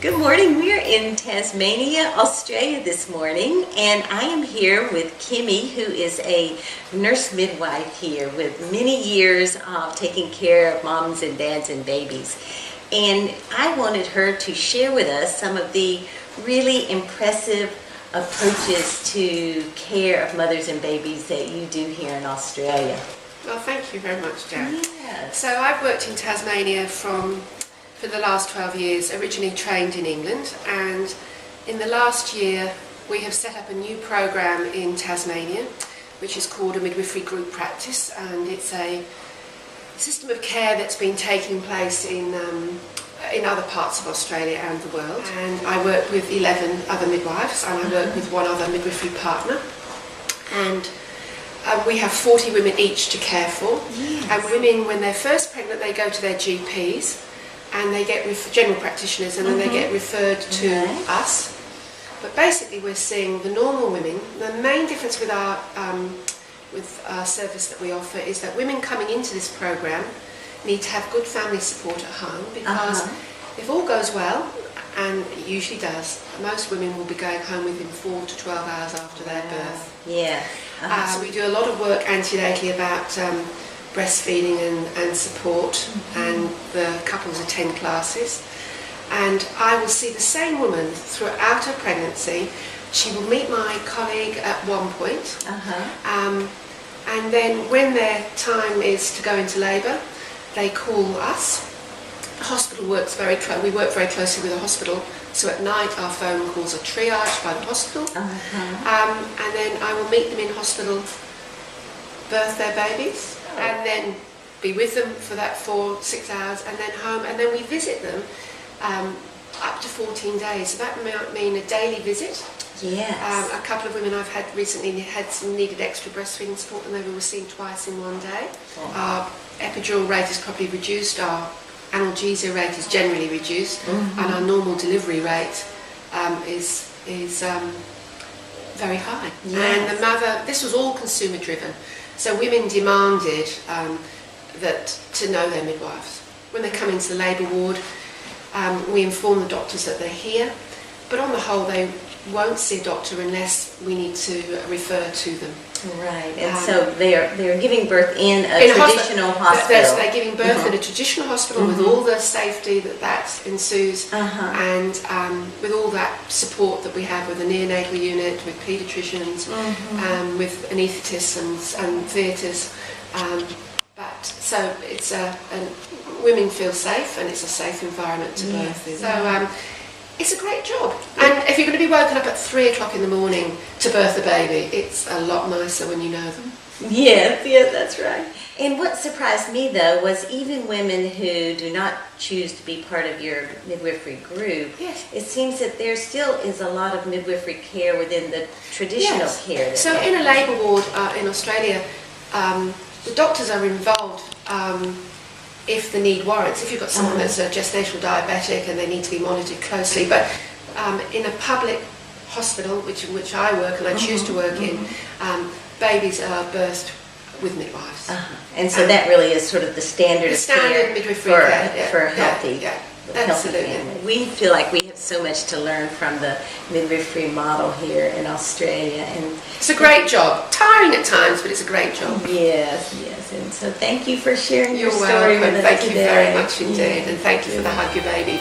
Good morning. We're in Tasmania, Australia this morning, and I am here with Kimmy, who is a nurse midwife here with many years of taking care of moms and dads and babies. And I wanted her to share with us some of the really impressive approaches to care of mothers and babies that you do here in Australia. Well, thank you very much, Jan. Yes. So I've worked in Tasmania for the last 12 years, originally trained in England, and in the last year we have set up a new program in Tasmania which is called a midwifery group practice, and it's a system of care that's been taking place in other parts of Australia and the world. And I work with 11 other midwives, and I work with one other midwifery partner, and we have 40 women each to care for. Yes. And women, when they're first pregnant, they go to their GPs and they get general practitioners, and then they get referred to us. But basically we're seeing the normal women. The main difference with our service that we offer is that women coming into this program need to have good family support at home, because if all goes well, and it usually does, most women will be going home within 4 to 12 hours after their birth. Yeah. So we do a lot of work antenatally about breastfeeding and support, and the couples attend classes. And I will see the same woman throughout her pregnancy. She will meet my colleague at one point, and then when their time is to go into labour, they call us. The hospital works we work very closely with the hospital, so at night our phone calls are triaged by the hospital, and then I will meet them in hospital, birth their babies, and then be with them for that 4-6 hours, and then home, and then we visit them up to 14 days. So that might mean a daily visit. Yes. A couple of women I've had recently needed extra breastfeeding support, and they were seen twice in one day. Our epidural rate is probably reduced, our analgesia rate is generally reduced, and our normal delivery rate is very high. Yes. And the mother, this was all consumer driven, so women demanded to know their midwives. When they come into the labour ward, we inform the doctors that they're here, but on the whole they won't see a doctor unless we need to refer to them. Right, and so they're giving birth in a traditional hospital. They're giving birth in a traditional hospital with all the safety that ensues, and with all that support that we have with the neonatal unit, with paediatricians, with anaesthetists and theatres. But so it's women feel safe, and it's a safe environment to birth in. So it's a great job. And if you're going to be woken up at 3 o'clock in the morning to birth a baby, it's a lot nicer when you know them. Yes, that's right. And what surprised me, though, was even women who do not choose to be part of your midwifery group, it seems that there still is a lot of midwifery care within the traditional care. So in a labour ward in Australia, the doctors are involved if the need warrants. If you've got someone that's a gestational diabetic and they need to be monitored closely. But in a public hospital, which I work and I choose to work in, babies are birthed with midwives. And so that really is sort of the standard care midwifery care for healthy. Absolutely. Family. We feel like we have so much to learn from the midwifery model here in Australia, and it's a great job. Tiring at times, but it's a great job. Yes. And so thank you for sharing your You're story welcome. with us Thank today. you very much indeed, and thank you for the Hug Your Baby.